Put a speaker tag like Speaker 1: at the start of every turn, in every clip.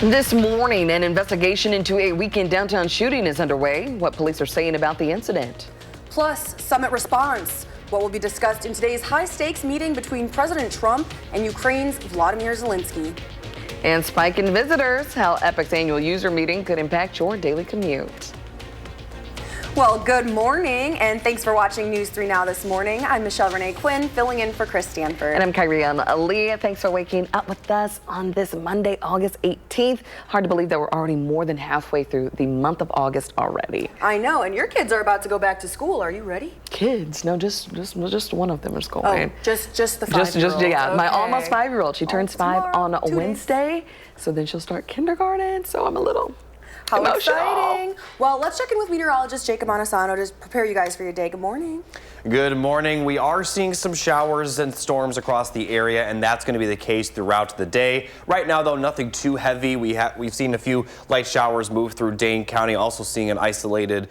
Speaker 1: This morning, an investigation into a weekend downtown shooting is underway. What police are saying about the incident.
Speaker 2: Plus, summit response. What will be discussed in today's high-stakes meeting between President Trump and Ukraine's Volodymyr Zelensky.
Speaker 1: And spike in visitors, how Epic's annual user meeting could impact your daily commute.
Speaker 2: Well, good morning, and thanks for watching News 3 Now this morning. I'm Michelle Renee Quinn, filling in for Chris Stanford.
Speaker 1: And I'm Kyrian Ali. Thanks for waking up with us on this Monday, August 18th. Hard to believe that we're already more than halfway through the month of August already.
Speaker 2: I know, and your kids are about to go back to school. Are you ready?
Speaker 1: Kids? No, just one of them is going.
Speaker 2: Oh, just the 5-year-old.
Speaker 1: Yeah,
Speaker 2: okay.
Speaker 1: My almost 5-year-old. She turns 5 on
Speaker 2: tomorrow, 2
Speaker 1: Wednesday, so then she'll start kindergarten. So I'm a little
Speaker 2: How
Speaker 1: emotional.
Speaker 2: Exciting. Well, let's check in with meteorologist Jacob Montesano to prepare you guys for your day. Good morning.
Speaker 3: Good morning. We are seeing some showers and storms across the area, and that's going to be the case throughout the day. Right now, though, nothing too heavy. We've seen a few light showers move through Dane County, also seeing an isolated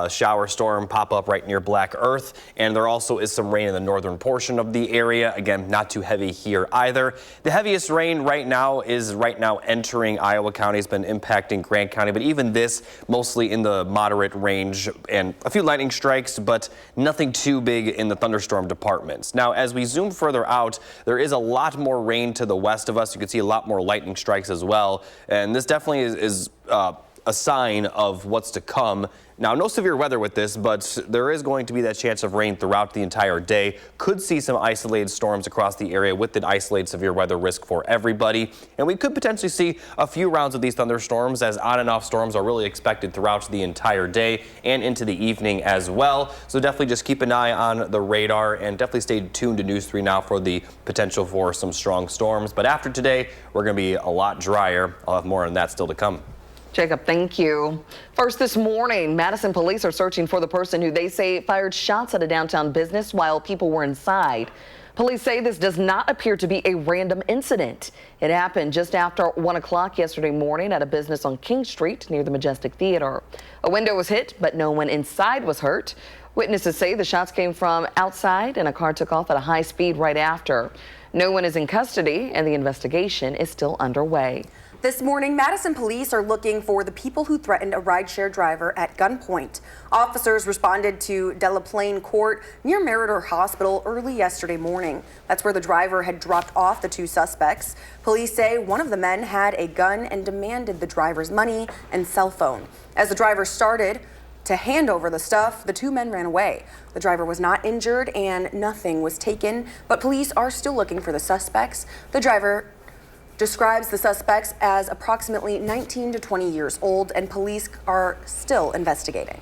Speaker 3: shower storm pop up right near Black Earth, and there also is some rain in the northern portion of the area. Again, not too heavy here either. The heaviest rain right now is entering Iowa County. It's been impacting Grant County, but even this mostly in the moderate range, and a few lightning strikes, but nothing too big in the thunderstorm departments. Now, as we zoom further out, there is a lot more rain to the west of us. You can see a lot more lightning strikes as well, and this definitely is a sign of what's to come. Now, no severe weather with this, but there is going to be that chance of rain throughout the entire day. Could see some isolated storms across the area with an isolated severe weather risk for everybody. And we could potentially see a few rounds of these thunderstorms, as on and off storms are really expected throughout the entire day and into the evening as well. So definitely just keep an eye on the radar and definitely stay tuned to News 3 Now for the potential for some strong storms. But after today, we're going to be a lot drier. I'll have more on that still to come.
Speaker 1: Jacob, thank you. First this morning, Madison police are searching for the person who they say fired shots at a downtown business while people were inside. Police say this does not appear to be a random incident. It happened just after 1 o'clock yesterday morning at a business on King Street near the Majestic Theater. A window was hit, but no one inside was hurt. Witnesses say the shots came from outside and a car took off at a high speed right after. No one is in custody and the investigation is still underway.
Speaker 2: This morning, Madison police are looking for the people who threatened a rideshare driver at gunpoint. Officers responded to Delaplane Court near Meritor Hospital early yesterday morning. That's where the driver had dropped off the 2 suspects. Police say one of the men had a gun and demanded the driver's money and cell phone. As the driver started to hand over the stuff, the 2 men ran away. The driver was not injured and nothing was taken, but police are still looking for the suspects. The driver describes the suspects as approximately 19 to 20 years old, and police are still investigating.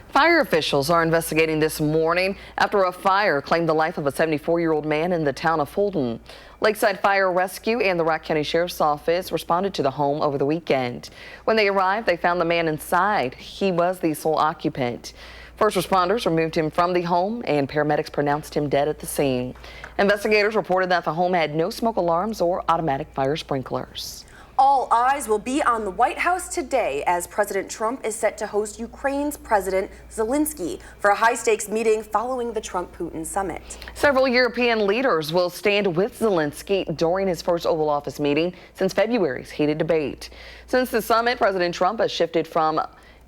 Speaker 1: Fire officials are investigating this morning after a fire claimed the life of a 74-year-old man in the town of Fulton. Lakeside Fire Rescue and the Rock County Sheriff's Office responded to the home over the weekend. When they arrived, they found the man inside. He was the sole occupant. First responders removed him from the home and paramedics pronounced him dead at the scene. Investigators reported that the home had no smoke alarms or automatic fire sprinklers.
Speaker 2: All eyes will be on the White House today as President Trump is set to host Ukraine's President Zelensky for a high-stakes meeting following the Trump-Putin summit.
Speaker 1: Several European leaders will stand with Zelensky during his first Oval Office meeting since February's heated debate. Since the summit, President Trump has shifted from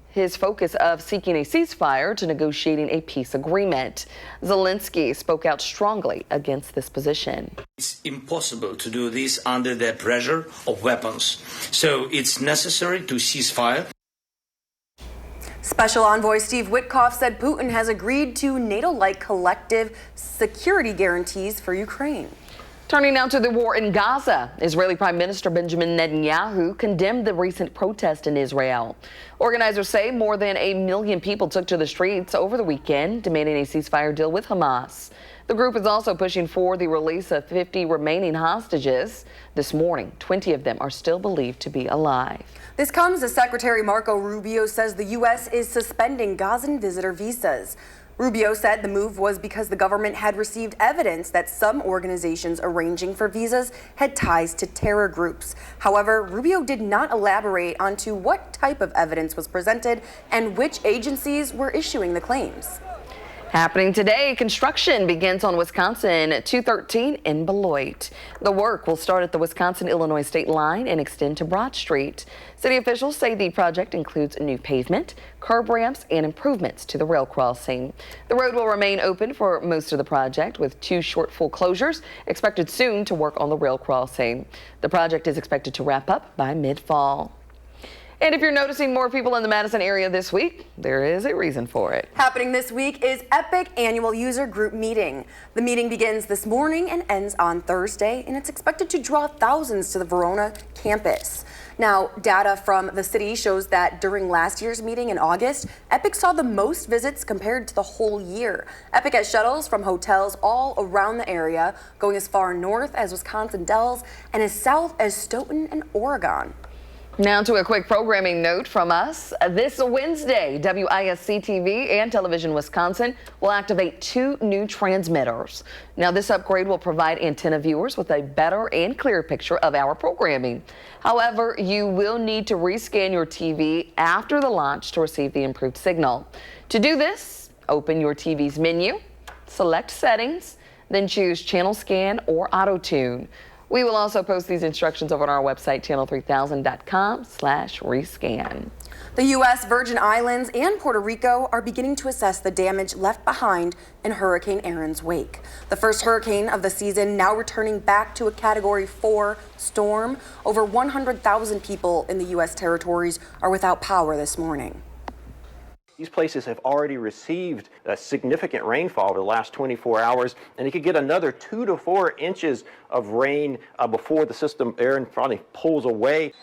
Speaker 1: his focus of seeking a ceasefire to negotiating a peace agreement. Zelensky spoke out strongly against this position.
Speaker 4: It's impossible to do this under the pressure of weapons. So it's necessary to cease fire.
Speaker 2: Special Envoy Steve Witkoff said Putin has agreed to NATO-like collective security guarantees for Ukraine.
Speaker 1: Turning now to the war in Gaza, Israeli Prime Minister Benjamin Netanyahu condemned the recent protest in Israel. Organizers say more than 1 million people took to the streets over the weekend, demanding a ceasefire deal with Hamas. The group is also pushing for the release of 50 remaining hostages. This morning, 20 of them are still believed to be alive.
Speaker 2: This comes as Secretary Marco Rubio says the U.S. is suspending Gazan visitor visas. Rubio said the move was because the government had received evidence that some organizations arranging for visas had ties to terror groups. However, Rubio did not elaborate onto what type of evidence was presented and which agencies were issuing the claims.
Speaker 1: Happening today, construction begins on Wisconsin 213 in Beloit. The work will start at the Wisconsin-Illinois state line and extend to Broad Street. City officials say the project includes new pavement, curb ramps, and improvements to the rail crossing. The road will remain open for most of the project, with 2 short full closures expected soon to work on the rail crossing. The project is expected to wrap up by mid-fall. And if you're noticing more people in the Madison area this week, there is a reason for it.
Speaker 2: Happening this week is Epic Annual User Group Meeting. The meeting begins this morning and ends on Thursday, and it's expected to draw thousands to the Verona campus. Now, data from the city shows that during last year's meeting in August, Epic saw the most visits compared to the whole year. Epic has shuttles from hotels all around the area, going as far north as Wisconsin Dells and as south as Stoughton and Oregon.
Speaker 1: Now to a quick programming note from us. This Wednesday, WISC-TV and Television Wisconsin will activate 2 new transmitters. Now this upgrade will provide antenna viewers with a better and clearer picture of our programming. However, you will need to rescan your TV after the launch to receive the improved signal. To do this, open your TV's menu, select settings, then choose channel scan or auto tune. We will also post these instructions over on our website, channel3000.com/rescan.
Speaker 2: The U.S. Virgin Islands and Puerto Rico are beginning to assess the damage left behind in Hurricane Aaron's wake. The first hurricane of the season now returning back to a Category 4 storm. Over 100,000 people in the U.S. territories are without power this morning.
Speaker 5: These places have already received a significant rainfall over the last 24 hours, and it could get another 2 to 4 inches of rain before the system Aaron finally pulls away.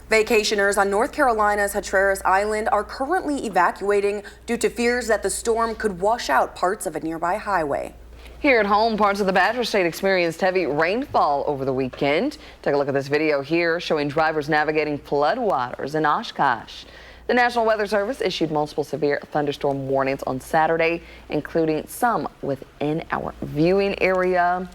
Speaker 2: Vacationers on North Carolina's Hatteras Island are currently evacuating due to fears that the storm could wash out parts of a nearby highway.
Speaker 1: Here at home, parts of the Badger State experienced heavy rainfall over the weekend. Take a look at this video here showing drivers navigating floodwaters in Oshkosh. The National Weather Service issued multiple severe thunderstorm warnings on Saturday, including some within our viewing area.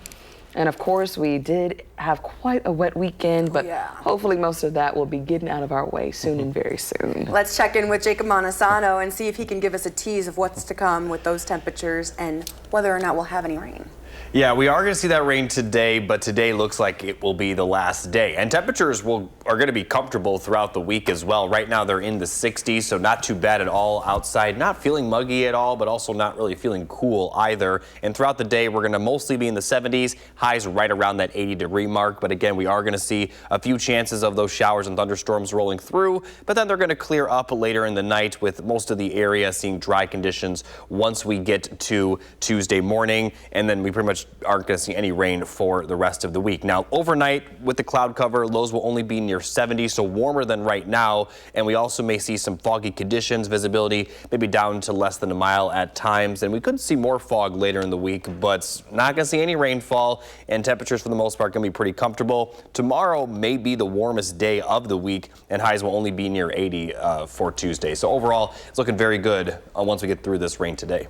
Speaker 1: And of course, we did have quite a wet weekend, but hopefully most of that will be getting out of our way soon and very soon.
Speaker 2: Let's check in with Jacob Montesano and see if he can give us a tease of what's to come with those temperatures and whether or not we'll have any rain.
Speaker 3: Yeah, we are going to see that rain today, but today looks like it will be the last day. And temperatures are going to be comfortable throughout the week as well. Right now they're in the 60s, so not too bad at all outside. Not feeling muggy at all, but also not really feeling cool either. And throughout the day, we're going to mostly be in the 70s, highs right around that 80-degree mark. But again, we are going to see a few chances of those showers and thunderstorms rolling through, but then they're going to clear up later in the night with most of the area seeing dry conditions once we get to Tuesday morning. And then we pretty much aren't going to see any rain for the rest of the week. Now, overnight with the cloud cover, lows will only be near 70, so warmer than right now. And we also may see some foggy conditions, visibility maybe down to less than a mile at times. And we could see more fog later in the week, but not going to see any rainfall, and temperatures for the most part going to be pretty comfortable. Tomorrow may be the warmest day of the week, and highs will only be near 80 for Tuesday. So overall, it's looking very good once we get through this rain today.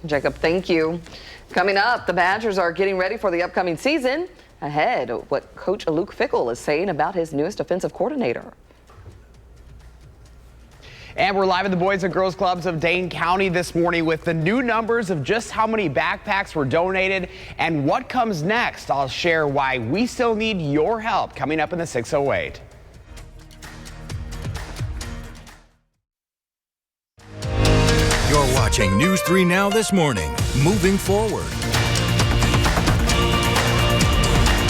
Speaker 1: Jacob, thank you. Coming up, the Badgers are getting ready for the upcoming season. Ahead, what Coach Luke Fickell is saying about his newest offensive coordinator.
Speaker 6: And we're live at the Boys and Girls Clubs of Dane County this morning with the new numbers of just how many backpacks were donated and what comes next. I'll share why we still need your help coming up in the 608.
Speaker 7: You're watching News 3 Now this morning. Moving forward.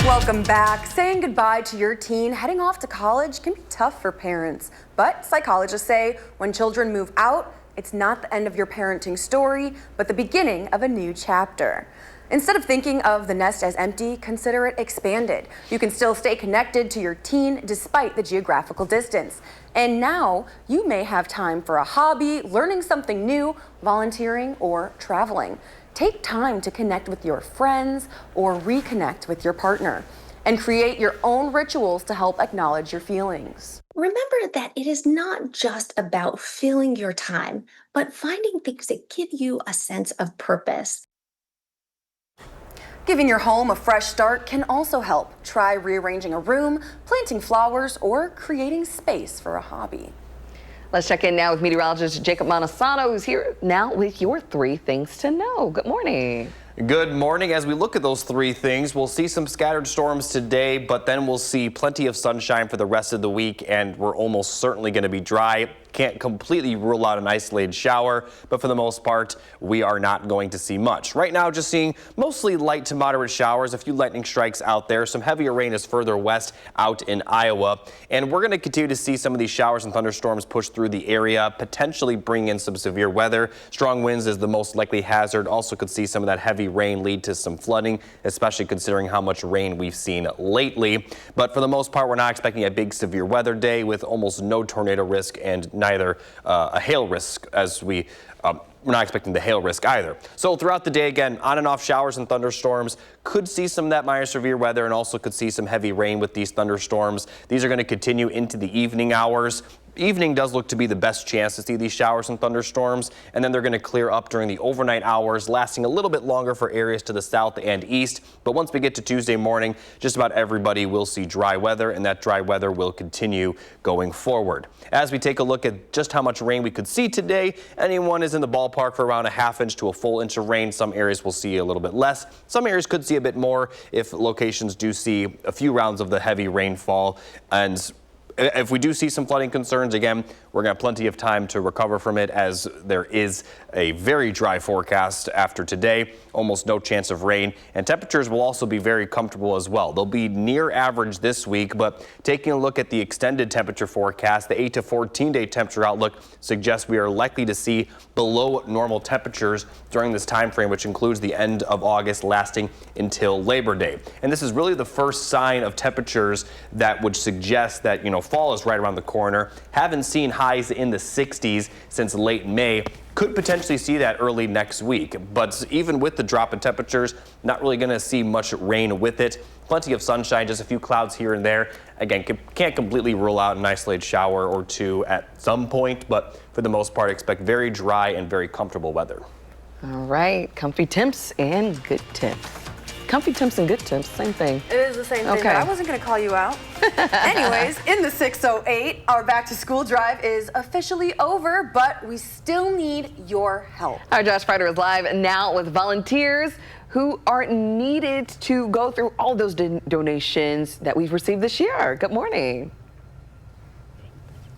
Speaker 2: Welcome back. Saying goodbye to your teen heading off to college can be tough for parents, but psychologists say when children move out, it's not the end of your parenting story, but the beginning of a new chapter. Instead of thinking of the nest as empty, consider it expanded. You can still stay connected to your teen despite the geographical distance. And now you may have time for a hobby, learning something new, volunteering, or traveling. Take time to connect with your friends or reconnect with your partner and create your own rituals to help acknowledge your feelings.
Speaker 8: Remember that it is not just about filling your time, but finding things that give you a sense of purpose.
Speaker 2: Giving your home a fresh start can also help. Try rearranging a room, planting flowers, or creating space for a hobby.
Speaker 1: Let's check in now with meteorologist Jacob Montesano, who's here now with your 3 things to know. Good morning.
Speaker 3: Good morning. As we look at those 3 things, we'll see some scattered storms today, but then we'll see plenty of sunshine for the rest of the week, and we're almost certainly going to be dry. Can't completely rule out an isolated shower, but for the most part, we are not going to see much. Right now, just seeing mostly light to moderate showers, a few lightning strikes out there. Some heavier rain is further west out in Iowa, and we're going to continue to see some of these showers and thunderstorms push through the area, potentially bring in some severe weather. Strong winds is the most likely hazard. Also could see some of that heavy rain lead to some flooding, especially considering how much rain we've seen lately. But for the most part, we're not expecting a big severe weather day with almost no tornado risk and neither a hail risk, as we're not expecting the hail risk either. So throughout the day, again, on and off showers and thunderstorms. Could see some of that minor severe weather and also could see some heavy rain with these thunderstorms. These are going to continue into the evening hours. Evening does look to be the best chance to see these showers and thunderstorms, and then they're going to clear up during the overnight hours, lasting a little bit longer for areas to the south and east. But once we get to Tuesday morning, just about everybody will see dry weather, and that dry weather will continue going forward. As we take a look at just how much rain we could see today, anyone is in the ballpark for around a ½ inch to a full inch of rain. Some areas will see a little bit less. Some areas could see a bit more if locations do see a few rounds of the heavy rainfall. And if we do see some flooding concerns, again, we're going to have plenty of time to recover from it, as there is a very dry forecast after today. Almost no chance of rain, and temperatures will also be very comfortable as well. They'll be near average this week, but taking a look at the extended temperature forecast, the 8 to 14 day temperature outlook suggests we are likely to see below normal temperatures during this time frame, which includes the end of August lasting until Labor Day. And this is really the first sign of temperatures that would suggest that, fall is right around the corner. Haven't seen highs in the 60s since late May. Could potentially see that early next week, but even with the drop in temperatures, not really going to see much rain with it. Plenty of sunshine, just a few clouds here and there. Again, can't completely rule out an isolated shower or two at some point, but for the most part, expect very dry and very comfortable weather.
Speaker 1: All right, comfy temps and good temps. Comfy temps and good temps, same thing.
Speaker 2: It is the same thing,
Speaker 1: Okay.
Speaker 2: but I wasn't going to call you out. Anyways, in the 608, our back to school drive is officially over, but we still need your help.
Speaker 1: Our Josh Frider is live now with volunteers who are needed to go through all those donations that we've received this year. Good morning.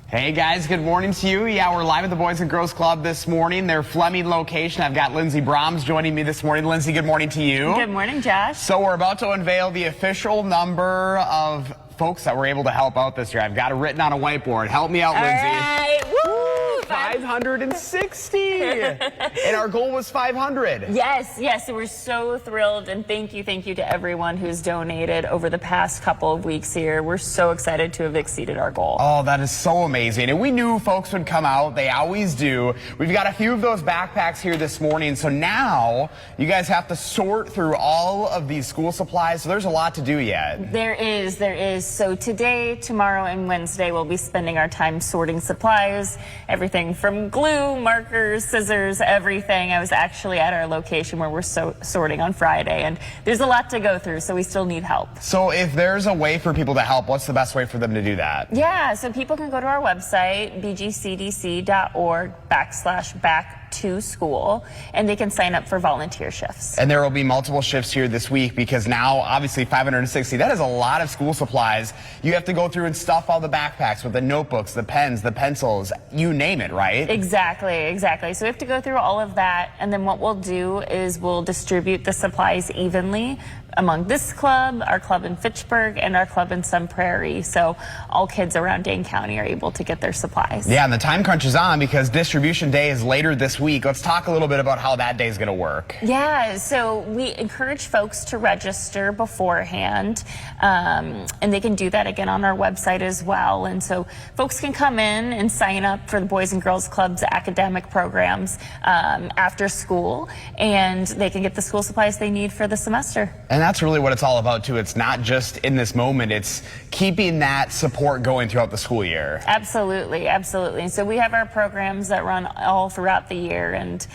Speaker 6: Hey guys, good morning to you. Yeah, we're live at the Boys and Girls Club this morning, their Fleming location. I've got Lindsay Brahms joining me this morning. Lindsay, good morning to you.
Speaker 9: Good morning, Josh.
Speaker 6: So we're about to unveil the official number of folks that were able to help out this year. I've got it written on a whiteboard. Help me out,
Speaker 9: All
Speaker 6: Lindsay.
Speaker 9: right. Woo!
Speaker 6: 560. And our goal was 500.
Speaker 9: Yes, we're so thrilled, and thank you to everyone who's donated over the past couple of weeks here. We're so excited to have exceeded our goal.
Speaker 6: Oh, that is so amazing. And we knew folks would come out. They always do. We've got a few of those backpacks here this morning. So now you guys have to sort through all of these school supplies. So there's a lot to do yet.
Speaker 9: There is. So today, tomorrow, and Wednesday, we'll be spending our time sorting supplies, everything from glue, markers, scissors, everything. I was actually at our location where we're sorting on Friday, and there's a lot to go through, so we still need help.
Speaker 6: So if there's a way for people to help, what's the best way for them to do that?
Speaker 9: Yeah, so people can go to our website, bgcdc.org/back-to-school, and they can sign up for volunteer shifts.
Speaker 6: And there will be multiple shifts here this week, because now, obviously, 560, that is a lot of school supplies. You have to go through and stuff all the backpacks with the notebooks, the pens, the pencils, you name it, right?
Speaker 9: Exactly. So we have to go through all of that, and then what we'll do is we'll distribute the supplies evenly among this club, our club in Fitchburg, and our club in Sun Prairie. So all kids around Dane County are able to get their supplies.
Speaker 6: Yeah, and the time crunch is on because distribution day is later this week. Let's talk a little bit about how that day is going to work.
Speaker 9: Yeah, so we encourage folks to register beforehand, and they can do that again on our website as well. And so folks can come in and sign up for the Boys and Girls Club's academic programs after school, and they can get the school supplies they need for the semester.
Speaker 6: And And that's really what it's all about, too. It's not just in this moment. It's keeping that support going throughout the school year.
Speaker 9: Absolutely, absolutely. So we have our programs that run all throughout the year, and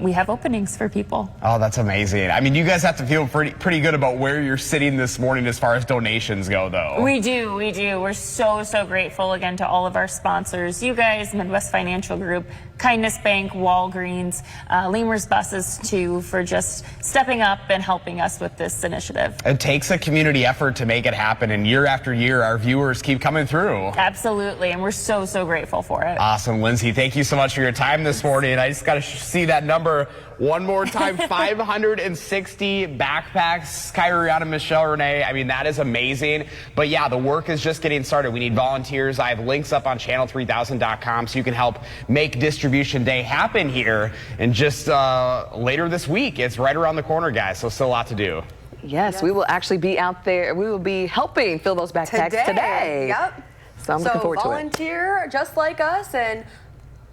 Speaker 9: we have openings for people.
Speaker 6: Oh, that's amazing. I mean, you guys have to feel pretty good about where you're sitting this morning as far as donations go, though.
Speaker 9: We do. We're so grateful, again, to all of our sponsors. You guys, Midwest Financial Group, Kindness Bank, Walgreens, Lemur's Buses, too, for just stepping up and helping us with this initiative.
Speaker 6: It takes a community effort to make it happen, and year after year, our viewers keep coming through.
Speaker 9: Absolutely, and we're so grateful for it.
Speaker 6: Awesome, Lindsay. Thank you so much for your time this morning. I just got to see that number one more time. 560 backpacks. Kyrie and Michelle Renee. I mean, that is amazing. But yeah, the work is just getting started. We need volunteers. I have links up on channel3000.com so you can help make Distribution Day happen here. And just later this week, it's right around the corner, guys. So still a lot to do.
Speaker 1: Yes, we will actually be out there. We will be helping fill those backpacks today.
Speaker 2: Yep.
Speaker 1: So I'm looking forward to it.
Speaker 2: Volunteer just like us, and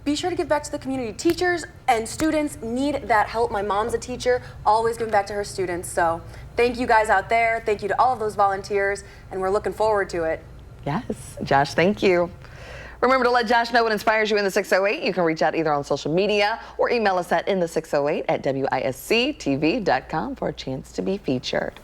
Speaker 2: be sure to give back to the community. Teachers and students need that help. My mom's a teacher, always giving back to her students. So thank you guys out there. Thank you to all of those volunteers, and we're looking forward to it.
Speaker 1: Yes, Josh, thank you. Remember to let Josh know what inspires you in the 608. You can reach out either on social media or email us at inthe608@wisctv.com for a chance to be featured.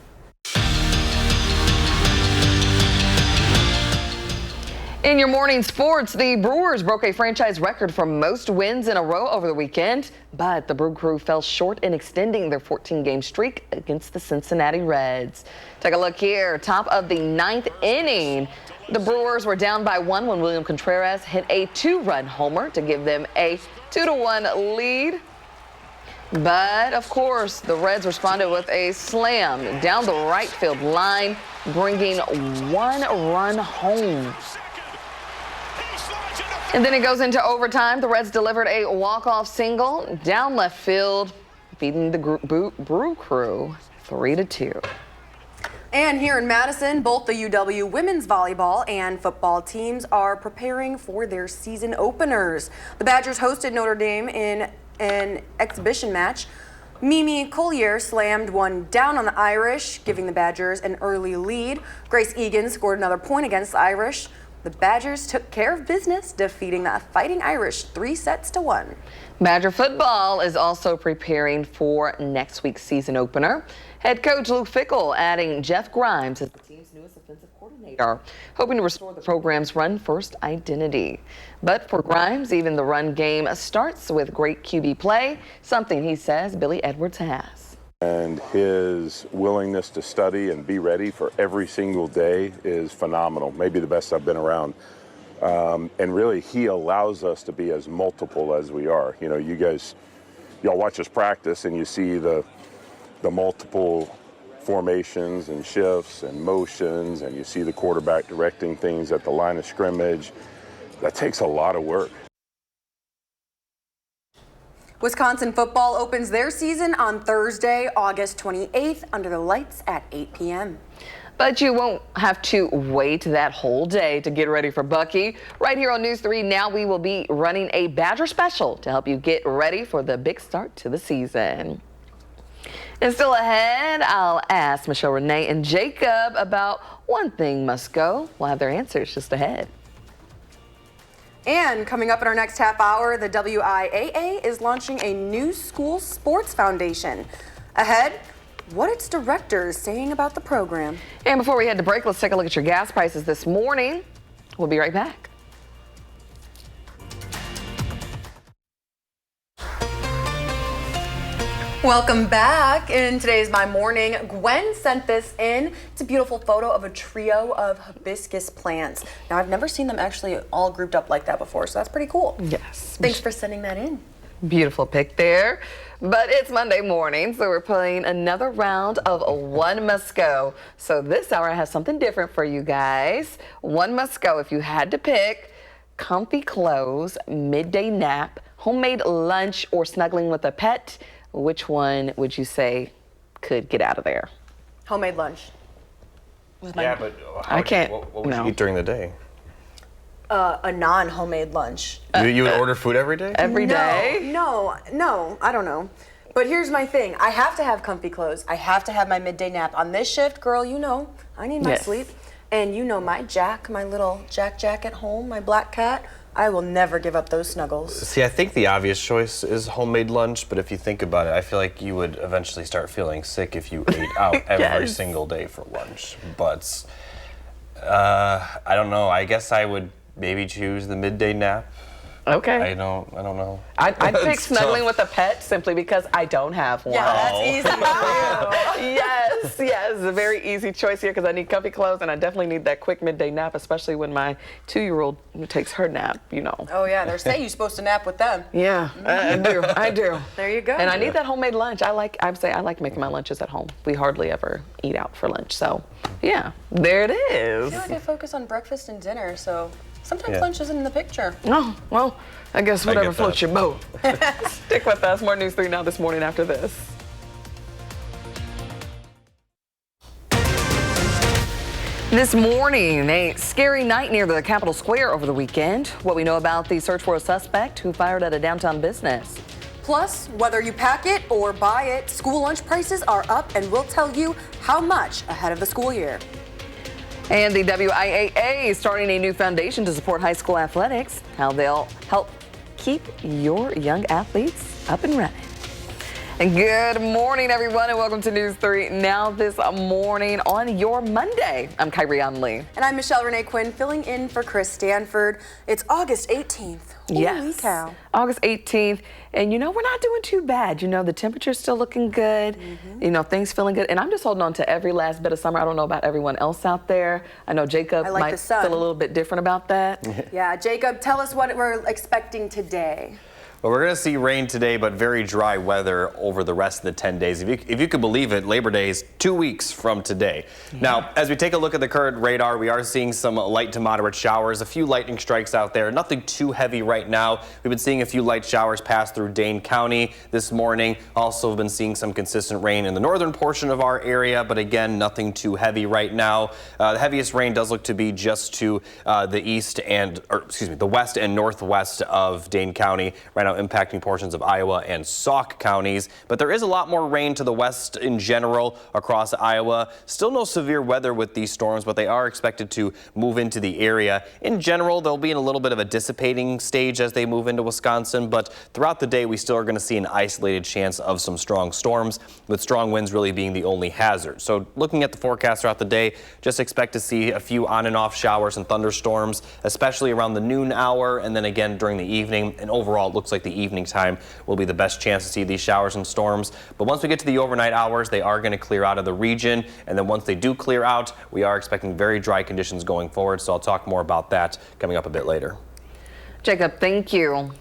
Speaker 1: In your morning sports, the Brewers broke a franchise record for most wins in a row over the weekend, but the Brew Crew fell short in extending their 14-game streak against the Cincinnati Reds. Take a look here. Top of the 9th inning, the Brewers were down by 1 when William Contreras hit a 2-run homer to give them a 2-1 lead. But, of course, the Reds responded with a slam down the right field line, bringing 1 run home. And then it goes into overtime. The Reds delivered a walk-off single down left field, beating the Brew Crew 3-2.
Speaker 2: And here in Madison, both the UW women's volleyball and football teams are preparing for their season openers. The Badgers hosted Notre Dame in an exhibition match. Mimi Collier slammed one down on the Irish, giving the Badgers an early lead. Grace Egan scored another point against the Irish. The Badgers took care of business, defeating the Fighting Irish 3-1.
Speaker 1: Badger football is also preparing for next week's season opener. Head coach Luke Fickell adding Jeff Grimes as the team's newest offensive coordinator, hoping to restore the program's run-first identity. But for Grimes, even the run game starts with great QB play, something he says Billy Edwards has.
Speaker 10: And his willingness to study and be ready for every single day is phenomenal, maybe the best I've been around. And really, he allows us to be as multiple as we are. You know, y'all watch us practice and you see the multiple formations and shifts and motions, and you see the quarterback directing things at the line of scrimmage. That takes a lot of work.
Speaker 2: Wisconsin football opens their season on Thursday, August 28th, under the lights at 8 p.m.
Speaker 1: But you won't have to wait that whole day to get ready for Bucky. Right here on News 3 Now, we will be running a Badger special to help you get ready for the big start to the season. And still ahead, I'll ask Michelle Renee and Jacob about one thing must go. We'll have their answers just ahead.
Speaker 2: And coming up in our next half hour, the WIAA is launching a new school sports foundation. Ahead, what its director is saying about the program.
Speaker 1: And before we head to break, let's take a look at your gas prices this morning. We'll be right back.
Speaker 2: Welcome back. In today's My Morning, Gwen sent this in. It's a beautiful photo of a trio of hibiscus plants. Now, I've never seen them actually all grouped up like that before, so that's pretty cool.
Speaker 1: Yes.
Speaker 2: Thanks for sending that in.
Speaker 1: Beautiful pic there. But it's Monday morning, so we're playing another round of One Must Go. So this hour I have something different for you guys. One must go if you had to pick comfy clothes, midday nap, homemade lunch, or snuggling with a pet. Which one would you say could get out of there?
Speaker 2: Homemade lunch.
Speaker 3: Yeah, but
Speaker 1: I can't.
Speaker 3: What would you eat during the day?
Speaker 2: A non-homemade lunch.
Speaker 3: You would order food every day?
Speaker 1: Every day?
Speaker 2: No, I don't know. But here's my thing. I have to have comfy clothes. I have to have my midday nap. On this shift, girl, you know, I need my sleep. And you know my Jack, my little Jack at home, my black cat, I will never give up those snuggles.
Speaker 3: See, I think the obvious choice is homemade lunch, but if you think about it, I feel like you would eventually start feeling sick if you ate out every single day for lunch. But I don't know. I guess I would maybe choose the midday nap.
Speaker 1: Okay.
Speaker 3: I don't know.
Speaker 1: I'd pick snuggling with a pet simply because I don't have one.
Speaker 2: Yeah, that's easy to do.
Speaker 1: Yes, a very easy choice here because I need comfy clothes and I definitely need that quick midday nap, especially when my 2-year-old takes her nap, you know.
Speaker 2: Oh yeah, they say you're supposed to nap with them.
Speaker 1: Yeah, I do.
Speaker 2: There you go.
Speaker 1: And I need that homemade lunch. I like making my lunches at home. We hardly ever eat out for lunch, so yeah, there it is.
Speaker 2: I feel like I focus on breakfast and dinner, so sometimes lunch isn't in the picture.
Speaker 1: Oh, well, I guess whatever floats your boat. Stick with us. More News 3 Now this morning after this. This morning, a scary night near the Capitol Square over the weekend. What we know about the search for a suspect who fired at a downtown business.
Speaker 2: Plus, whether you pack it or buy it, school lunch prices are up, and we'll tell you how much ahead of the school year.
Speaker 1: And the WIAA is starting a new foundation to support high school athletics. How they'll help keep your young athletes up and running. And good morning, everyone, and welcome to News 3 Now this morning on your Monday. I'm Kyrie Lee.
Speaker 2: And I'm Michelle Renee Quinn, filling in for Chris Stanford. It's August 18th. Holy cow.
Speaker 1: August 18th. And you know, we're not doing too bad. You know, the temperature's still looking good. You know, things feeling good. And I'm just holding on to every last bit of summer. I don't know about everyone else out there. I know Jacob might feel a little bit different about that.
Speaker 2: Yeah, Jacob, tell us what we're expecting today.
Speaker 3: Well, we're going to see rain today, but very dry weather over the rest of the 10 days. If you could believe it, Labor Day is 2 weeks from today. Now, as we take a look at the current radar, we are seeing some light to moderate showers, a few lightning strikes out there. Nothing too heavy right now. We've been seeing a few light showers pass through Dane County this morning. Also been seeing some consistent rain in the northern portion of our area, but again, nothing too heavy right now. The heaviest rain does look to be just to the west and northwest of Dane County right now, impacting portions of Iowa and Sauk counties. But there is a lot more rain to the west in general across Iowa. Still no severe weather with these storms, but they are expected to move into the area. In general, they'll be in a little bit of a dissipating stage as they move into Wisconsin, but throughout the day, we still are going to see an isolated chance of some strong storms, with strong winds really being the only hazard. So looking at the forecast throughout the day, just expect to see a few on and off showers and thunderstorms, especially around the noon hour and then again during the evening. And overall, it looks like the evening time will be the best chance to see these showers and storms. But once we get to the overnight hours, they are going to clear out of the region. And then once they do clear out, we are expecting very dry conditions going forward. So I'll talk more about that coming up a bit later.
Speaker 1: Jacob, thank you.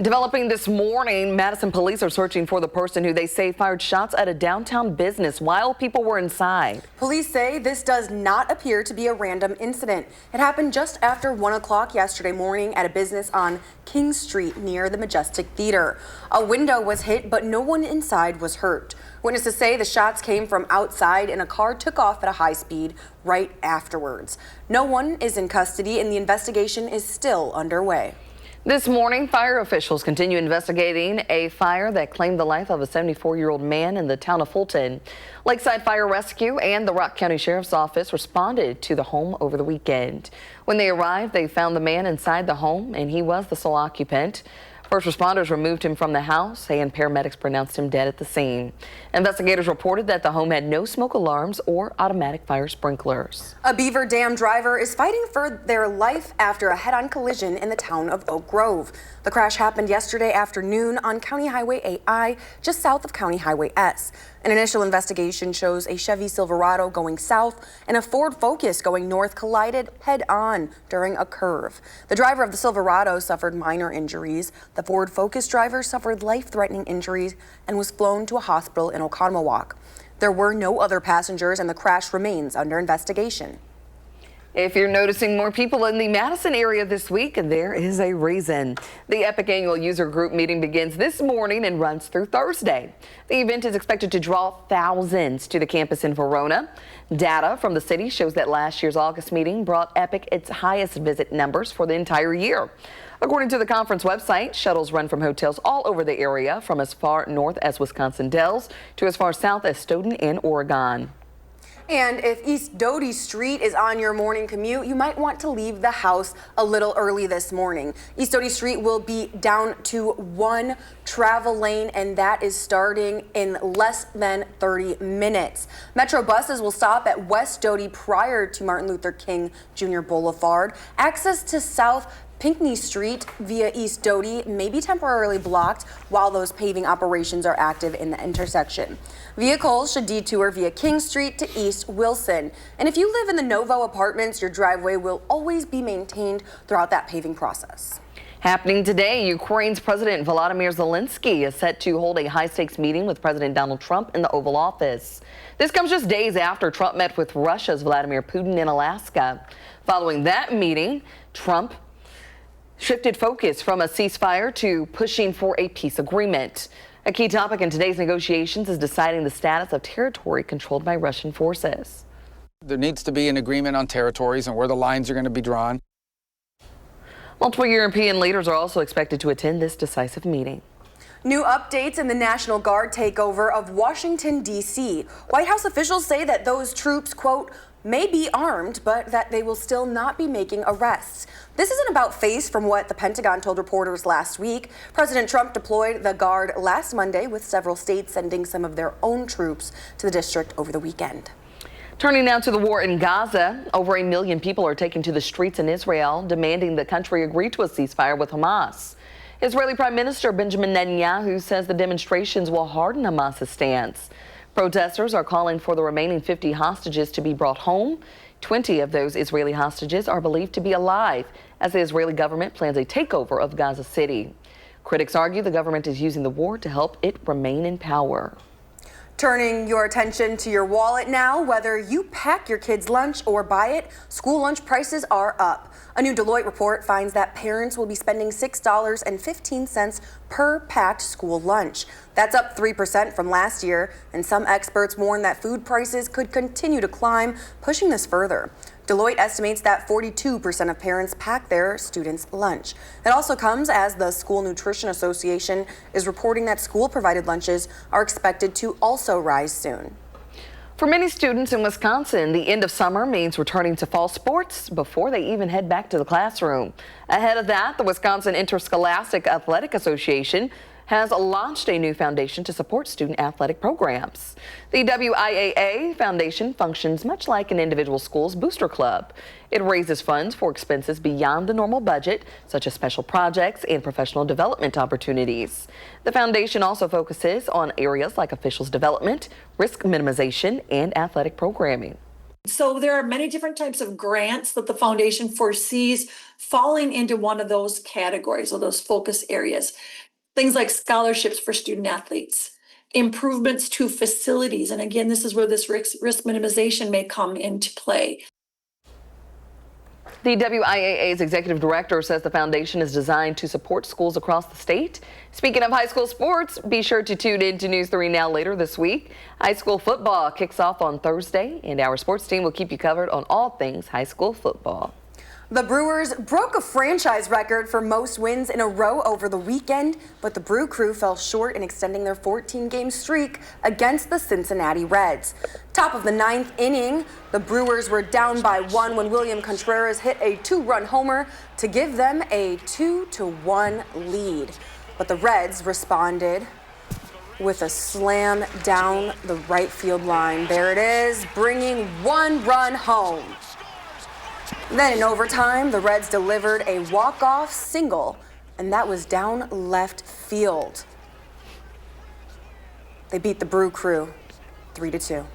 Speaker 1: Developing this morning, Madison police are searching for the person who they say fired shots at a downtown business while people were inside.
Speaker 2: Police say this does not appear to be a random incident. It happened just after 1 o'clock yesterday morning at a business on King Street near the Majestic Theater. A window was hit, but no one inside was hurt. Witnesses say the shots came from outside and a car took off at a high speed right afterwards. No one is in custody and the investigation is still underway.
Speaker 1: This morning, fire officials continue investigating a fire that claimed the life of a 74-year-old man in the town of Fulton. Lakeside Fire Rescue and the Rock County Sheriff's Office responded to the home over the weekend. When they arrived, they found the man inside the home, and he was the sole occupant. First responders removed him from the house, and paramedics pronounced him dead at the scene. Investigators reported that the home had no smoke alarms or automatic fire sprinklers.
Speaker 2: A Beaver Dam driver is fighting for their life after a head-on collision in the town of Oak Grove. The crash happened yesterday afternoon on County Highway AI, just south of County Highway S. An initial investigation shows a Chevy Silverado going south and a Ford Focus going north collided head-on during a curve. The driver of the Silverado suffered minor injuries. The Ford Focus driver suffered life-threatening injuries and was flown to a hospital in Oconomowoc. There were no other passengers and the crash remains under investigation.
Speaker 1: If you're noticing more people in the Madison area this week, there is a reason. The Epic Annual User Group meeting begins this morning and runs through Thursday. The event is expected to draw thousands to the campus in Verona. Data from the city shows that last year's August meeting brought Epic its highest visit numbers for the entire year. According to the conference website, shuttles run from hotels all over the area, from as far north as Wisconsin Dells to as far south as Stoughton and Oregon.
Speaker 2: And if East Doty Street is on your morning commute, you might want to leave the house a little early this morning. East Doty Street will be down to one travel lane, and that is starting in less than 30 minutes. Metro buses will stop at West Doty prior to Martin Luther King Jr. Boulevard. Access to South Pinckney Street via East Doty may be temporarily blocked while those paving operations are active in the intersection. Vehicles should detour via King Street to East Wilson. And if you live in the Novo apartments, your driveway will always be maintained throughout that paving process.
Speaker 1: Happening today, Ukraine's President Volodymyr Zelensky is set to hold a high-stakes meeting with President Donald Trump in the Oval Office. This comes just days after Trump met with Russia's Vladimir Putin in Alaska. Following that meeting, Trump shifted focus from a ceasefire to pushing for a peace agreement. A key topic in today's negotiations is deciding the status of territory controlled by Russian forces.
Speaker 11: There needs to be an agreement on territories and where the lines are going to be drawn.
Speaker 1: Multiple European leaders are also expected to attend this decisive meeting.
Speaker 2: New updates in the National Guard takeover of Washington, D.C. White House officials say that those troops, quote, may be armed, but that they will still not be making arrests. This is an about-face from what the Pentagon told reporters last week. President Trump deployed the Guard last Monday, with several states sending some of their own troops to the district over the weekend.
Speaker 1: Turning now to the war in Gaza, over 1 million people are taking to the streets in Israel, demanding the country agree to a ceasefire with Hamas. Israeli Prime Minister Benjamin Netanyahu says the demonstrations will harden Hamas's stance. Protesters are calling for the remaining 50 hostages to be brought home. 20 of those Israeli hostages are believed to be alive, as the Israeli government plans a takeover of Gaza City. Critics argue the government is using the war to help it remain in power.
Speaker 2: Turning your attention to your wallet now, whether you pack your kids' lunch or buy it, school lunch prices are up. A new Deloitte report finds that parents will be spending $6.15 per packed school lunch. That's up 3% from last year, and some experts warn that food prices could continue to climb, pushing this further. Deloitte estimates that 42% of parents pack their students' lunch. It also comes as the School Nutrition Association is reporting that school-provided lunches are expected to also rise soon.
Speaker 1: For many students in Wisconsin, the end of summer means returning to fall sports before they even head back to the classroom. Ahead of that, the Wisconsin Interscholastic Athletic Association has launched a new foundation to support student athletic programs. The WIAA Foundation functions much like an individual school's booster club. It raises funds for expenses beyond the normal budget, such as special projects and professional development opportunities. The foundation also focuses on areas like officials development, risk minimization, and athletic programming.
Speaker 12: So there are many different types of grants that the foundation foresees falling into one of those categories or those focus areas. Things like scholarships for student athletes, improvements to facilities. And again, this is where this risk minimization may come into play.
Speaker 1: The WIAA's executive director says the foundation is designed to support schools across the state. Speaking of high school sports, be sure to tune in to News 3 Now later this week. High school football kicks off on Thursday, and our sports team will keep you covered on all things high school football.
Speaker 2: The Brewers broke a franchise record for most wins in a row over the weekend, but the Brew Crew fell short in extending their 14-game streak against the Cincinnati Reds. Top of the 9th inning, the Brewers were down by 1 when William Contreras hit a 2-run homer to give them a 2-1 lead. But the Reds responded with a slam down the right field line. There it is, bringing 1 run home. Then in overtime, the Reds delivered a walk-off single, and that was down left field. They beat the Brew Crew 3-2.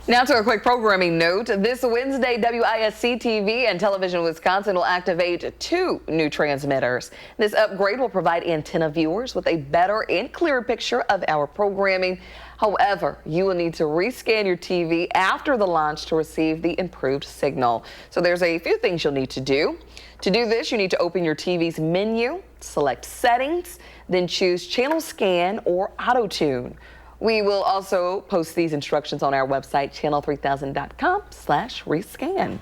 Speaker 1: Now to a quick programming note. This Wednesday, WISC-TV and Television Wisconsin will activate 2 new transmitters. This upgrade will provide antenna viewers with a better and clearer picture of our programming. However, you will need to rescan your TV after the launch to receive the improved signal. So there's a few things you'll need to do. To do this, you need to open your TV's menu, select Settings, then choose Channel Scan or Auto Tune. We will also post these instructions on our website, channel3000.com/rescan.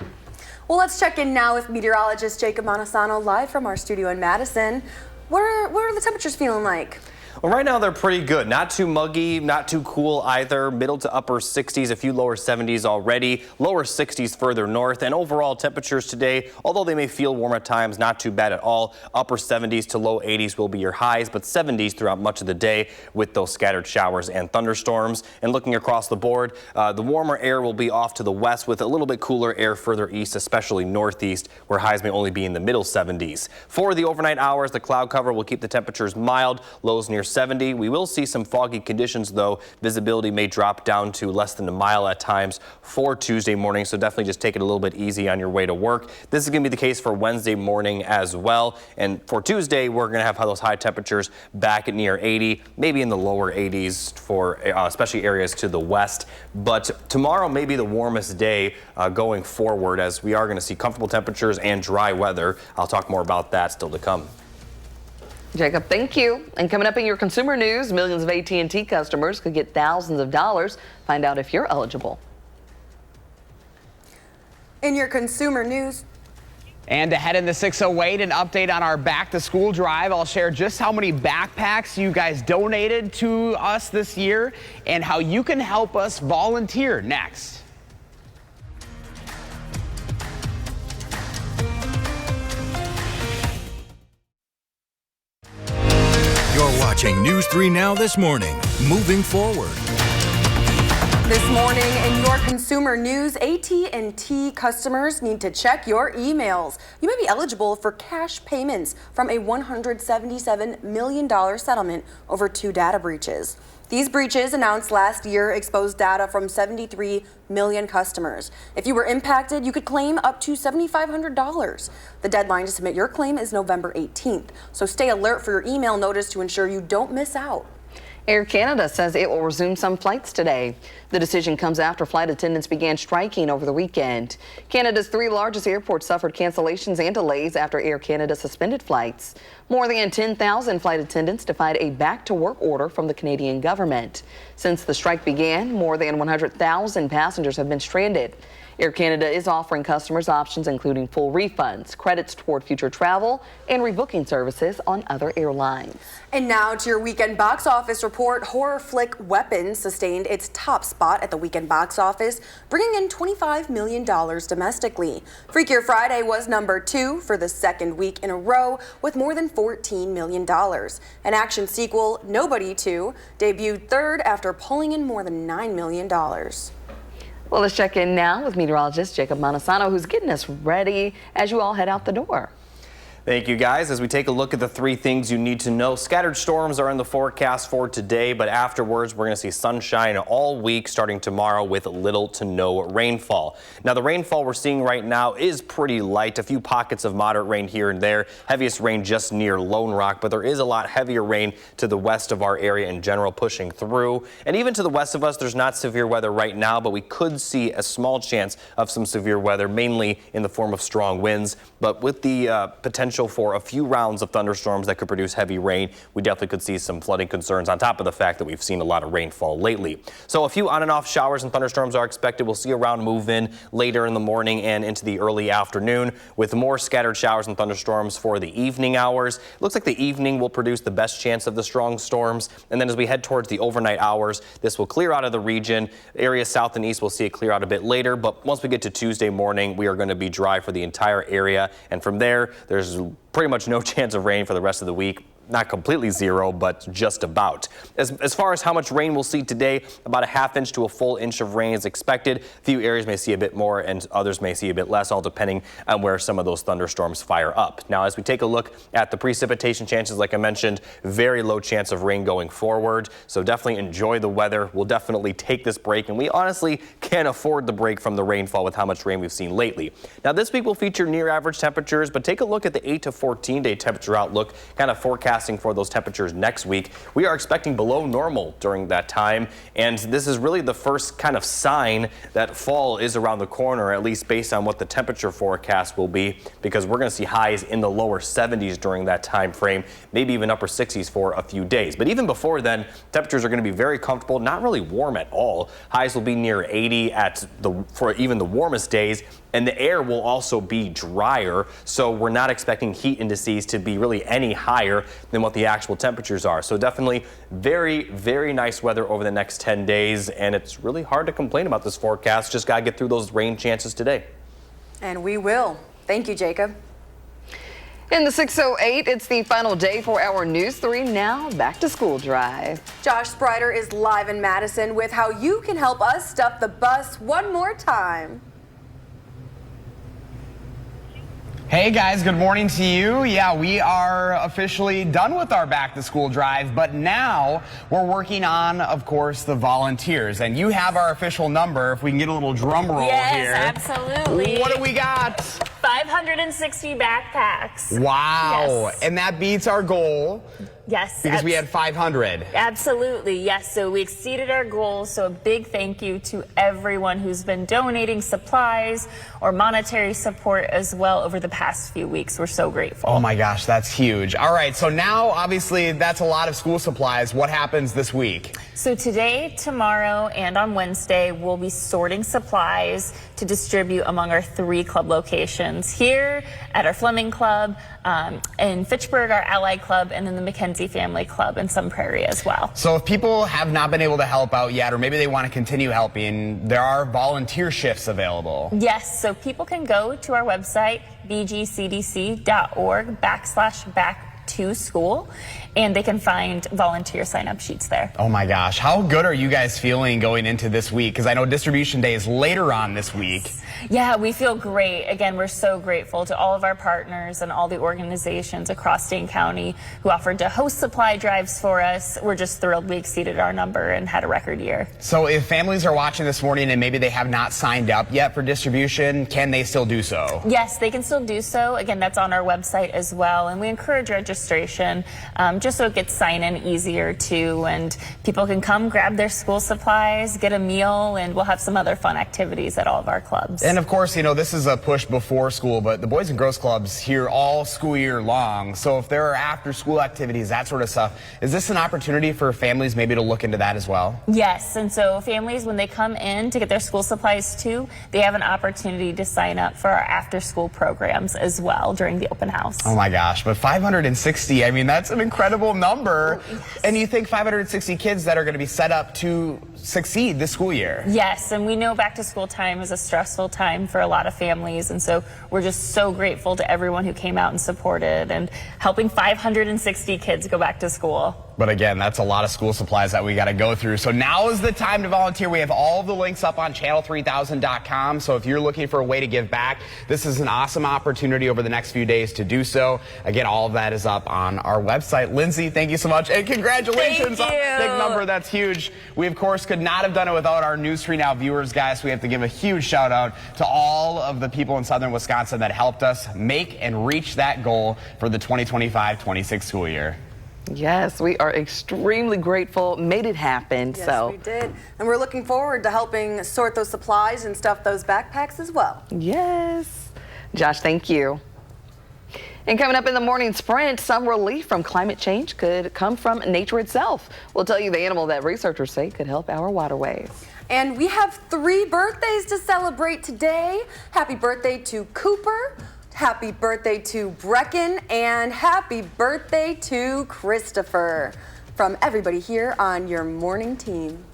Speaker 2: Well, let's check in now with meteorologist Jacob Montesano live from our studio in Madison. What are the temperatures feeling like?
Speaker 3: Well, right now they're pretty good. Not too muggy, not too cool either. Middle to upper 60s, a few lower 70s already. Lower 60s further north. And overall temperatures today, although they may feel warm at times, not too bad at all. Upper 70s to low 80s will be your highs, but 70s throughout much of the day with those scattered showers and thunderstorms. And looking across the board, the warmer air will be off to the west with a little bit cooler air further east, especially northeast, where highs may only be in the middle 70s. For the overnight hours, the cloud cover will keep the temperatures mild, lows near 70. We will see some foggy conditions, though. Visibility may drop down to less than a mile at times for Tuesday morning, so definitely just take it a little bit easy on your way to work. This is going to be the case for Wednesday morning as well. And for Tuesday, we're going to have those high temperatures back at near 80, maybe in the lower 80s for especially areas to the west. But tomorrow may be the warmest day going forward, as we are going to see comfortable temperatures and dry weather. I'll talk more about that still to come.
Speaker 1: Jacob, thank you. And coming up in your consumer news, millions of AT&T customers could get thousands of dollars. Find out if you're eligible.
Speaker 2: In your consumer news.
Speaker 6: And ahead in the 608, an update on our back to school drive. I'll share just how many backpacks you guys donated to us this year and how you can help us volunteer next.
Speaker 7: You're watching News 3 Now this morning. Moving forward.
Speaker 2: This morning in your consumer news, AT&T customers need to check your emails. You may be eligible for cash payments from a $177 million settlement over 2 data breaches. These breaches, announced last year, exposed data from 73 million customers. If you were impacted, you could claim up to $7,500. The deadline to submit your claim is November 18th, so stay alert for your email notice to ensure you don't miss out.
Speaker 1: Air Canada says it will resume some flights today. The decision comes after flight attendants began striking over the weekend. Canada's 3 largest airports suffered cancellations and delays after Air Canada suspended flights. More than 10,000 flight attendants defied a back-to-work order from the Canadian government. Since the strike began, more than 100,000 passengers have been stranded. Air Canada is offering customers options including full refunds, credits toward future travel, and rebooking services on other airlines.
Speaker 2: And now to your weekend box office report. Horror flick Weapons sustained its top spot at the weekend box office, bringing in $25 million domestically. Freakier Friday was number 2 for the second week in a row with more than $14 million. An action sequel, Nobody 2, debuted third after pulling in more than $9 million.
Speaker 1: Well, let's check in now with meteorologist Jacob Montesano, who's getting us ready as you all head out the door.
Speaker 3: Thank you, guys. As we take a look at the 3 things you need to know, scattered storms are in the forecast for today, but afterwards we're going to see sunshine all week starting tomorrow with little to no rainfall. Now, the rainfall we're seeing right now is pretty light. A few pockets of moderate rain here and there. Heaviest rain just near Lone Rock, but there is a lot heavier rain to the west of our area in general pushing through. And even to the west of us, there's not severe weather right now, but we could see a small chance of some severe weather, mainly in the form of strong winds. But with the potential for a few rounds of thunderstorms that could produce heavy rain, we definitely could see some flooding concerns on top of the fact that we've seen a lot of rainfall lately. So a few on and off showers and thunderstorms are expected. We'll see a round move in later in the morning and into the early afternoon with more scattered showers and thunderstorms for the evening hours. It looks like the evening will produce the best chance of the strong storms. And then as we head towards the overnight hours, this will clear out of the region. Areas south and east will see it clear out a bit later. But once we get to Tuesday morning, we are going to be dry for the entire area. And from there, there's pretty much no chance of rain for the rest of the week. Not completely zero, but just about. As far as how much rain we'll see today, about a ½ inch to a full inch of rain is expected. A few areas may see a bit more and others may see a bit less, all depending on where some of those thunderstorms fire up. Now, as we take a look at the precipitation chances, like I mentioned, very low chance of rain going forward. So definitely enjoy the weather. We'll definitely take this break, and we honestly can't afford the break from the rainfall with how much rain we've seen lately. Now, this week will feature near average temperatures, but take a look at the 8 to 14 day temperature outlook, kind of forecast forecasting for those temperatures next week, we are expecting below normal during that time. And this is really the first kind of sign that fall is around the corner, at least based on what the temperature forecast will be, because we're going to see highs in the lower 70s during that time frame, maybe even upper 60s for a few days. But even before then, temperatures are going to be very comfortable, not really warm at all. Highs will be near 80 for even the warmest days, and the air will also be drier, so we're not expecting heat indices to be really any higher than what the actual temperatures are. So definitely very, very nice weather over the next 10 days, and it's really hard to complain about this forecast. Just got to get through those rain chances today.
Speaker 2: And we will. Thank you, Jacob.
Speaker 1: In the 6:08, it's the final day for our News 3 Now Back to School drive.
Speaker 2: Josh Sprider is live in Madison with how you can help us stuff the bus one more time.
Speaker 6: Hey guys, good morning to you. Yeah, we are officially done with our back to school drive, but now we're working on, of course, the volunteers. And you have our official number. If we can get a little drum roll here.
Speaker 9: Yes, absolutely.
Speaker 6: What do we got?
Speaker 9: 560 backpacks.
Speaker 6: Wow.
Speaker 9: Yes.
Speaker 6: And that beats our goal.
Speaker 9: Yes.
Speaker 6: Because we had 500.
Speaker 9: Absolutely, yes. So we exceeded our goals. So a big thank you to everyone who's been donating supplies or monetary support as well over the past few weeks. We're so grateful.
Speaker 6: Oh my gosh, that's huge. All right, so now obviously that's a lot of school supplies. What happens this week?
Speaker 9: So today, tomorrow, and on Wednesday, we'll be sorting supplies to distribute among our 3 club locations. Here at our Fleming Club, in Fitchburg, our Allied Club, and then the McKenzie Family Club in Sun Prairie as well.
Speaker 6: So if people have not been able to help out yet, or maybe they want to continue helping, there are volunteer shifts available.
Speaker 9: Yes, so people can go to our website, bgcdc.org/back2school, and they can find volunteer sign-up sheets there.
Speaker 6: Oh my gosh, how good are you guys feeling going into this week? Because I know distribution day is later on this week.
Speaker 9: Yeah, we feel great. Again, we're so grateful to all of our partners and all the organizations across Dane County who offered to host supply drives for us. We're just thrilled we exceeded our number and had a record year.
Speaker 6: So if families are watching this morning and maybe they have not signed up yet for distribution, can they still do so?
Speaker 9: Yes, they can still do so. Again, that's on our website as well. And we encourage registration just so it gets sign-in easier too. And people can come grab their school supplies, get a meal, and we'll have some other fun activities at all of our clubs.
Speaker 6: And of course, you know, this is a push before school, but the Boys and Girls Club's here all school year long. So if there are after school activities, that sort of stuff, is this an opportunity for families maybe to look into that as well?
Speaker 9: Yes, and so families, when they come in to get their school supplies too, they have an opportunity to sign up for our after school programs as well during the open house.
Speaker 6: Oh my gosh, but 560, I mean, that's an incredible number.
Speaker 9: Oh, yes.
Speaker 6: And you think 560 kids that are going to be set up to succeed this school year?
Speaker 9: Yes, and we know back to school time is a stressful time for a lot of families, and so we're just so grateful to everyone who came out and supported and helping 560 kids go back to school.
Speaker 6: But again, that's a lot of school supplies that we got to go through. So now is the time to volunteer. We have all of the links up on channel3000.com. So if you're looking for a way to give back, this is an awesome opportunity over the next few days to do so. Again, all of that is up on our website. Lindsay, thank you so much. And congratulations on the big number. That's huge. We, of course, could not have done it without our News 3 Now viewers, guys. We have to give a huge shout out to all of the people in southern Wisconsin that helped us make and reach that goal for the 2025-26 school year.
Speaker 1: Yes, we are extremely grateful. Made it happen.
Speaker 2: Yes, we did. And we're looking forward to helping sort those supplies and stuff those backpacks as well.
Speaker 1: Yes. Josh, thank you. And coming up in the morning sprint, some relief from climate change could come from nature itself. We'll tell you the animal that researchers say could help our waterways.
Speaker 2: And we have 3 birthdays to celebrate today. Happy birthday to Cooper. Happy birthday to Brecken, and happy birthday to Christopher. From everybody here on your morning team.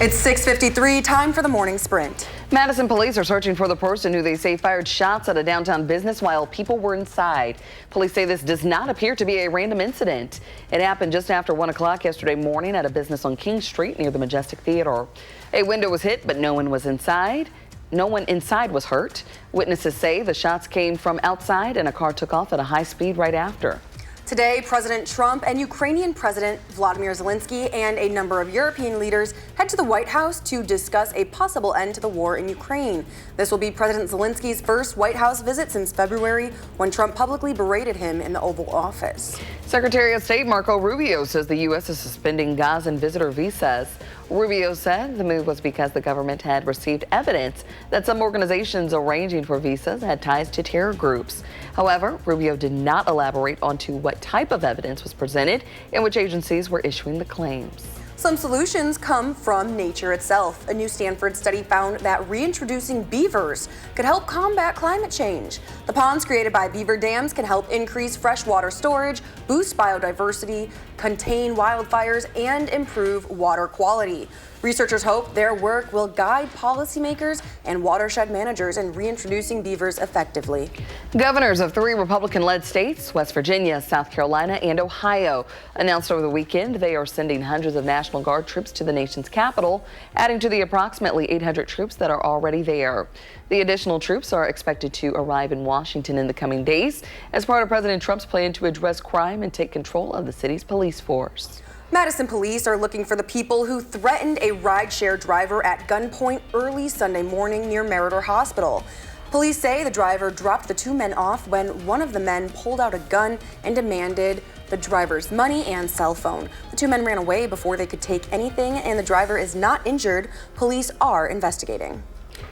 Speaker 2: It's 6:53, time for the morning sprint.
Speaker 1: Madison police are searching for the person who they say fired shots at a downtown business while people were inside. Police say this does not appear to be a random incident. It happened just after 1 o'clock yesterday morning at a business on King Street near the Majestic Theater. A window was hit, but no one was inside. No one inside was hurt. Witnesses say the shots came from outside and a car took off at a high speed right after.
Speaker 2: Today, President Trump and Ukrainian President Vladimir Zelensky and a number of European leaders head to the White House to discuss a possible end to the war in Ukraine. This will be President Zelensky's first White House visit since February, when Trump publicly berated him in the Oval Office.
Speaker 1: Secretary of State Marco Rubio says the U.S. is suspending Gazan visitor visas. Rubio said the move was because the government had received evidence that some organizations arranging for visas had ties to terror groups. However, Rubio did not elaborate onto what type of evidence was presented and which agencies were issuing the claims.
Speaker 2: Some solutions come from nature itself. A new Stanford study found that reintroducing beavers could help combat climate change. The ponds created by beaver dams can help increase freshwater storage, boost biodiversity, contain wildfires, and improve water quality. Researchers hope their work will guide policymakers and watershed managers in reintroducing beavers effectively.
Speaker 1: Governors of 3 Republican-led states, West Virginia, South Carolina, and Ohio, announced over the weekend they are sending hundreds of National Guard troops to the nation's capital, adding to the approximately 800 troops that are already there. The additional troops are expected to arrive in Washington in the coming days as part of President Trump's plan to address crime and take control of the city's police force.
Speaker 2: Madison police are looking for the people who threatened a rideshare driver at gunpoint early Sunday morning near Meritor Hospital. Police say the driver dropped the 2 men off when one of the men pulled out a gun and demanded the driver's money and cell phone. The 2 men ran away before they could take anything, and the driver is not injured. Police are investigating.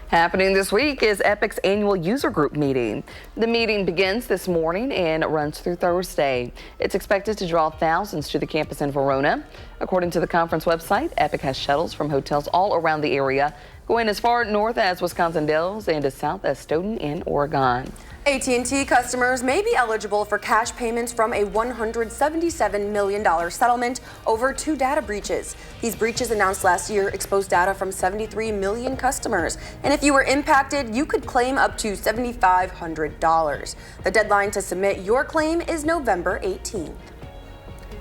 Speaker 1: Happening this week is Epic's annual user group meeting. The meeting begins this morning and runs through Thursday. It's expected to draw thousands to the campus in Verona. According to the conference website, Epic has shuttles from hotels all around the area, going as far north as Wisconsin Dells and as south as Stoughton and Oregon.
Speaker 2: AT&T customers may be eligible for cash payments from a $177 million settlement over 2 data breaches. These breaches announced last year exposed data from 73 million customers. And if you were impacted, you could claim up to $7,500. The deadline to submit your claim is November 18th.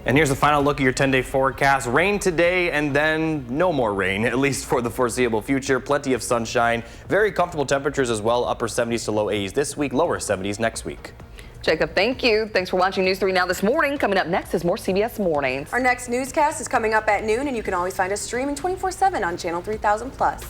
Speaker 3: And here's a final look at your 10-day forecast. Rain today and then no more rain, at least for the foreseeable future. Plenty of sunshine, very comfortable temperatures as well, upper 70s to low 80s this week, lower 70s next week.
Speaker 1: Jacob, thank you. Thanks for watching News 3 Now this morning. Coming up next is more CBS Mornings.
Speaker 2: Our next newscast is coming up at noon, and you can always find us streaming 24/7 on Channel 3000+.